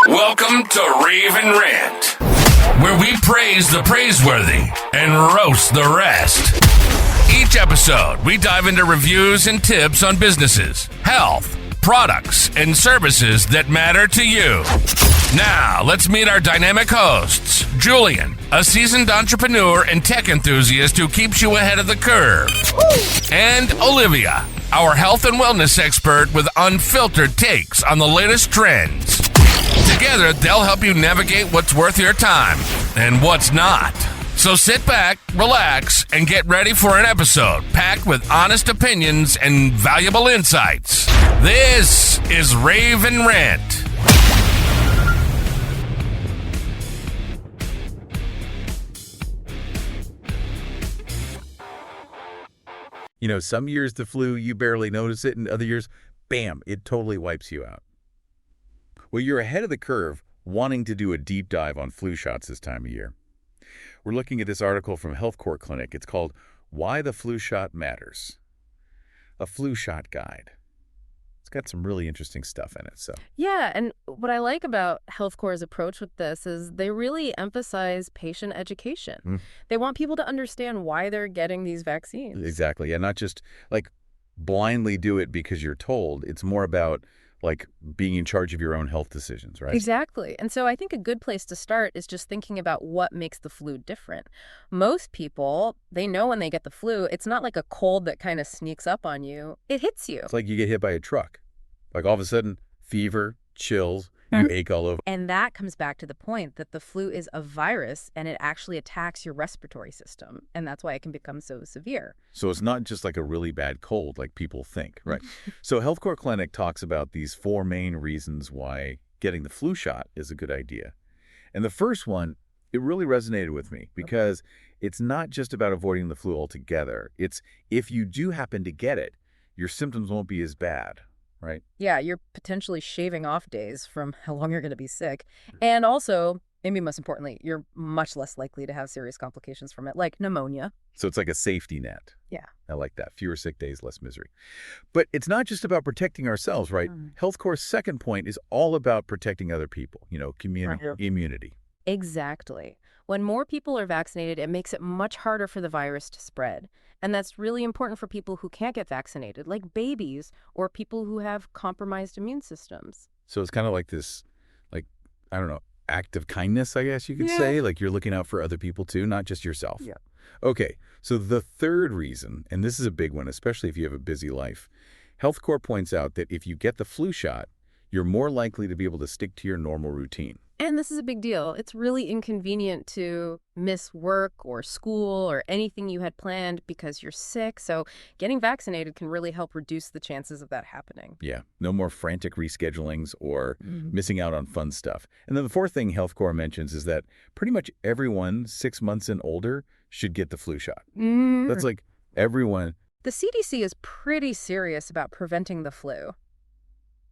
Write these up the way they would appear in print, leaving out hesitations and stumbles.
Welcome to Rave and Rant, where we praise the praiseworthy and roast the rest. Each episode, we dive into reviews and tips on businesses, health, products, and services that matter to you. Now, let's meet our dynamic hosts. Julian, a seasoned entrepreneur and tech enthusiast who keeps you ahead of the curve. And Olivia, our health and wellness expert with unfiltered takes on the latest trends. Together, they'll help you navigate what's worth your time and what's not. So sit back, relax, and get ready for an episode packed with honest opinions and valuable insights. This is Rave and Rant. You know, some years the flu, you barely notice it, and other years, bam, it totally wipes you out. Well, you're ahead of the curve wanting to do a deep dive on flu shots this time of year. We're looking at this article from Health Court Clinic. It's called Why the Flu Shot Matters. A flu shot guide. It's got some really interesting stuff in it. Yeah, and what I like about HealthCore's approach with this is they really emphasize patient education. They want people to understand why they're getting these vaccines. Exactly. And not just like blindly do it because you're told. It's more about like being in charge of your own health decisions, right? Exactly. And so I think a good place to start is just thinking about what makes the flu different. Most people, they know when they get the flu, it's not like a cold that kind of sneaks up on you. It hits you. It's like you get hit by a truck. Like all of a sudden, fever, chills, you ache all over. And that comes back to the point that the flu is a virus and it actually attacks your respiratory system. And that's why it can become so severe. So it's not just like a really bad cold like people think, right? So Health Court Clinic talks about these 4 main reasons why getting the flu shot is a good idea. And the first one, it really resonated with me because it's not just about avoiding the flu altogether. It's if you do happen to get it, your symptoms won't be as bad. Right? Yeah, you're potentially shaving off days from how long you're going to be sick. And also, maybe most importantly, you're much less likely to have serious complications from it, like pneumonia. So it's like a safety net. Yeah. I like that. Fewer sick days, less misery. But it's not just about protecting ourselves, right? Health Core's second point is all about protecting other people, you know, immunity. Exactly. When more people are vaccinated, it makes it much harder for the virus to spread. And that's really important for people who can't get vaccinated, like babies or people who have compromised immune systems. So it's kind of like this, like, I don't know, act of kindness, I guess you could say. Like you're looking out for other people too, not just yourself. Yeah. Okay, so the third reason, and this is a big one, especially if you have a busy life, Health Corps points out that if you get the flu shot, you're more likely to be able to stick to your normal routine. And this is a big deal. It's really inconvenient to miss work or school or anything you had planned because you're sick. So getting vaccinated can really help reduce the chances of that happening. Yeah, no more frantic reschedulings or missing out on fun stuff. And then the fourth thing Health Corps mentions is that pretty much everyone 6 months and older should get the flu shot. That's like everyone. The CDC is pretty serious about preventing the flu.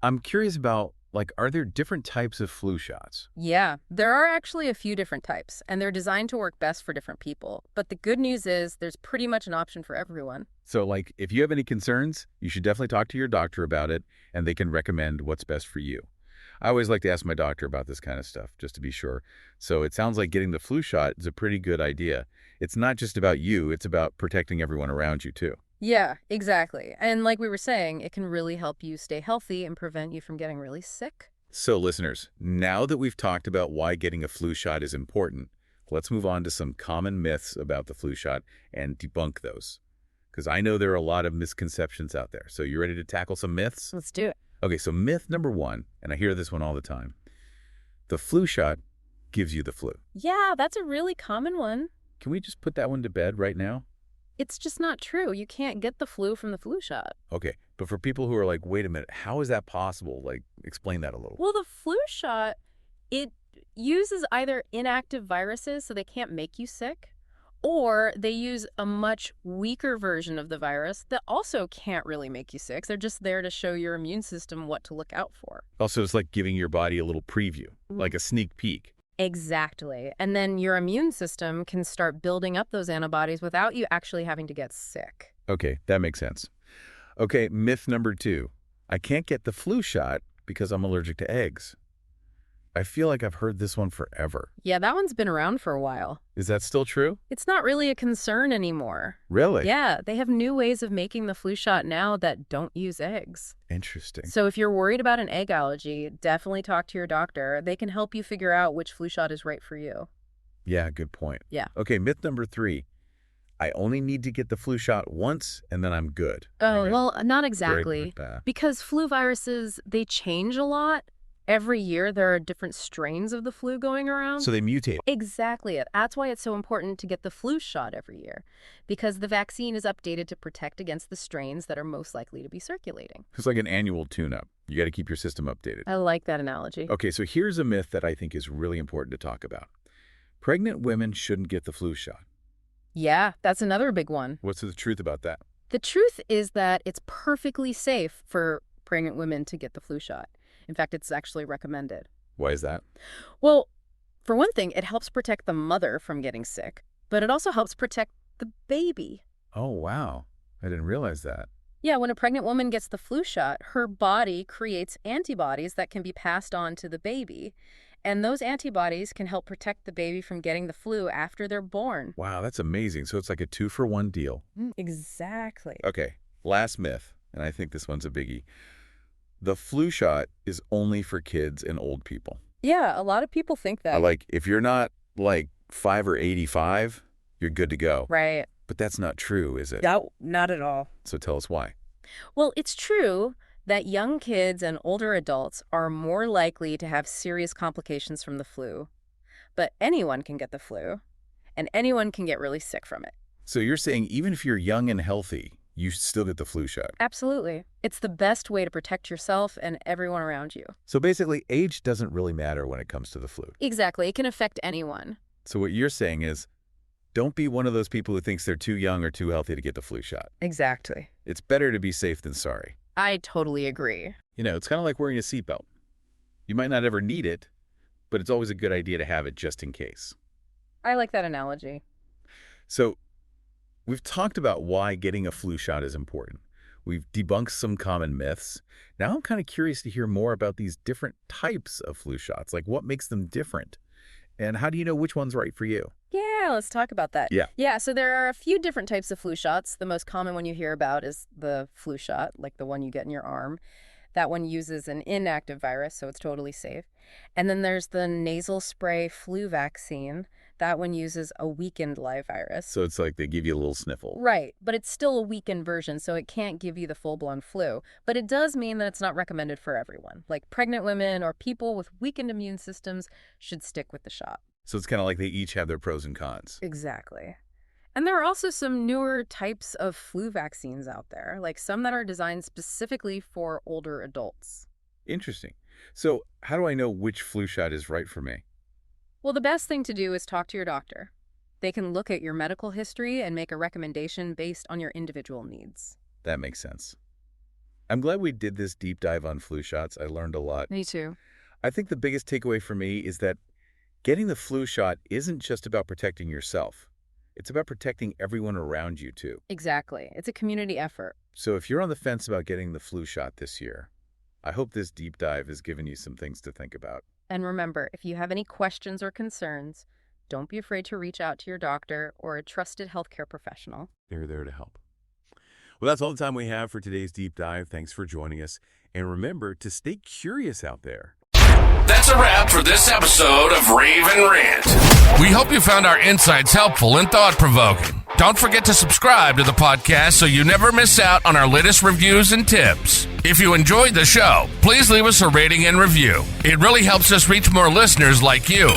I'm curious about, like, are there different types of flu shots? Yeah, there are actually a few different types, and they're designed to work best for different people. But the good news is there's pretty much an option for everyone. So, like, if you have any concerns, you should definitely talk to your doctor about it, and they can recommend what's best for you. I always like to ask my doctor about this kind of stuff, just to be sure. So it sounds like getting the flu shot is a pretty good idea. It's not just about you, it's about protecting everyone around you, too. Yeah, exactly. And like we were saying, it can really help you stay healthy and prevent you from getting really sick. So listeners, now that we've talked about why getting a flu shot is important, let's move on to some common myths about the flu shot and debunk those. Because I know there are a lot of misconceptions out there. So you ready to tackle some myths? Let's do it. Okay, so myth number 1, and I hear this one all the time. The flu shot gives you the flu. Yeah, that's a really common one. Can we just put that one to bed right now? It's just not true. You can't get the flu from the flu shot. Okay, but for people who are like, wait a minute, how is that possible? Like, explain that a little. Well, the flu shot, it uses either inactive viruses, so they can't make you sick, or they use a much weaker version of the virus that also can't really make you sick. They're just there to show your immune system what to look out for. Also, it's like giving your body a little preview, like a sneak peek. Exactly. And then your immune system can start building up those antibodies without you actually having to get sick. Okay, that makes sense. Okay, myth number 2. I can't get the flu shot because I'm allergic to eggs. I feel like I've heard this one forever. Yeah, that one's been around for a while. Is that still true? It's not really a concern anymore. Really? Yeah, they have new ways of making the flu shot now that don't use eggs. Interesting. So if you're worried about an egg allergy, definitely talk to your doctor. They can help you figure out which flu shot is right for you. Yeah, good point. Yeah. Okay, myth number 3. I only need to get the flu shot once and then I'm good. Oh, well, not exactly. Great. Because flu viruses, they change a lot. Every year there are different strains of the flu going around. So they mutate. Exactly. That's why it's so important to get the flu shot every year, because the vaccine is updated to protect against the strains that are most likely to be circulating. It's like an annual tune-up. You got to keep your system updated. I like that analogy. Okay, so here's a myth that I think is really important to talk about. Pregnant women shouldn't get the flu shot. Yeah, that's another big one. What's the truth about that? The truth is that it's perfectly safe for pregnant women to get the flu shot. In fact, it's actually recommended. Why is that? Well, for one thing, it helps protect the mother from getting sick, but it also helps protect the baby. Oh, wow. I didn't realize that. Yeah, when a pregnant woman gets the flu shot, her body creates antibodies that can be passed on to the baby. And those antibodies can help protect the baby from getting the flu after they're born. Wow, that's amazing. So it's like a 2-for-1 deal. Exactly. Okay, last myth, and I think this one's a biggie. The flu shot is only for kids and old people. Yeah, a lot of people think that. Like, if you're not, 5 or 85, you're good to go. Right. But that's not true, is it? No, not at all. So tell us why. Well, it's true that young kids and older adults are more likely to have serious complications from the flu. But anyone can get the flu, and anyone can get really sick from it. So you're saying even if you're young and healthy, you should still get the flu shot? Absolutely. It's the best way to protect yourself and everyone around you. So basically, age doesn't really matter when it comes to the flu. Exactly. It can affect anyone. So what you're saying is, don't be one of those people who thinks they're too young or too healthy to get the flu shot. Exactly. It's better to be safe than sorry. I totally agree. It's kind of like wearing a seatbelt. You might not ever need it, but it's always a good idea to have it just in case. I like that analogy. So we've talked about why getting a flu shot is important. We've debunked some common myths. Now I'm kind of curious to hear more about these different types of flu shots, like what makes them different? And how do you know which one's right for you? Yeah, let's talk about that. Yeah. So there are a few different types of flu shots. The most common one you hear about is the flu shot, like the one you get in your arm. That one uses an inactive virus, so it's totally safe. And then there's the nasal spray flu vaccine. That one uses a weakened live virus. So it's like they give you a little sniffle. Right, but it's still a weakened version, so it can't give you the full-blown flu. But it does mean that it's not recommended for everyone. Like pregnant women or people with weakened immune systems should stick with the shot. So it's kind of like they each have their pros and cons. Exactly. And there are also some newer types of flu vaccines out there, like some that are designed specifically for older adults. Interesting. So how do I know which flu shot is right for me? Well, the best thing to do is talk to your doctor. They can look at your medical history and make a recommendation based on your individual needs. That makes sense. I'm glad we did this deep dive on flu shots. I learned a lot. Me too. I think the biggest takeaway for me is that getting the flu shot isn't just about protecting yourself. It's about protecting everyone around you, too. Exactly. It's a community effort. So if you're on the fence about getting the flu shot this year, I hope this deep dive has given you some things to think about. And remember, if you have any questions or concerns, don't be afraid to reach out to your doctor or a trusted healthcare professional. They're there to help. Well, that's all the time we have for today's deep dive. Thanks for joining us. And remember to stay curious out there. That's a wrap for this episode of Rave and Rant. We hope you found our insights helpful and thought-provoking. Don't forget to subscribe to the podcast so you never miss out on our latest reviews and tips. If you enjoyed the show, please leave us a rating and review. It really helps us reach more listeners like you.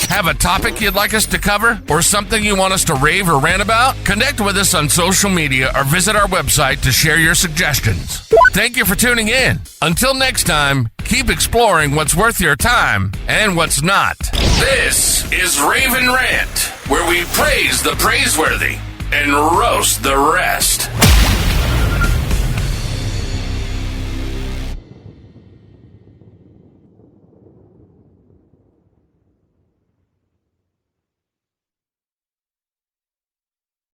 Have a topic you'd like us to cover or something you want us to rave or rant about? Connect with us on social media or visit our website to share your suggestions. Thank you for tuning in. Until next time, keep exploring what's worth your time and what's not. This is Rave and Rant, where we praise the praiseworthy and roast the rest.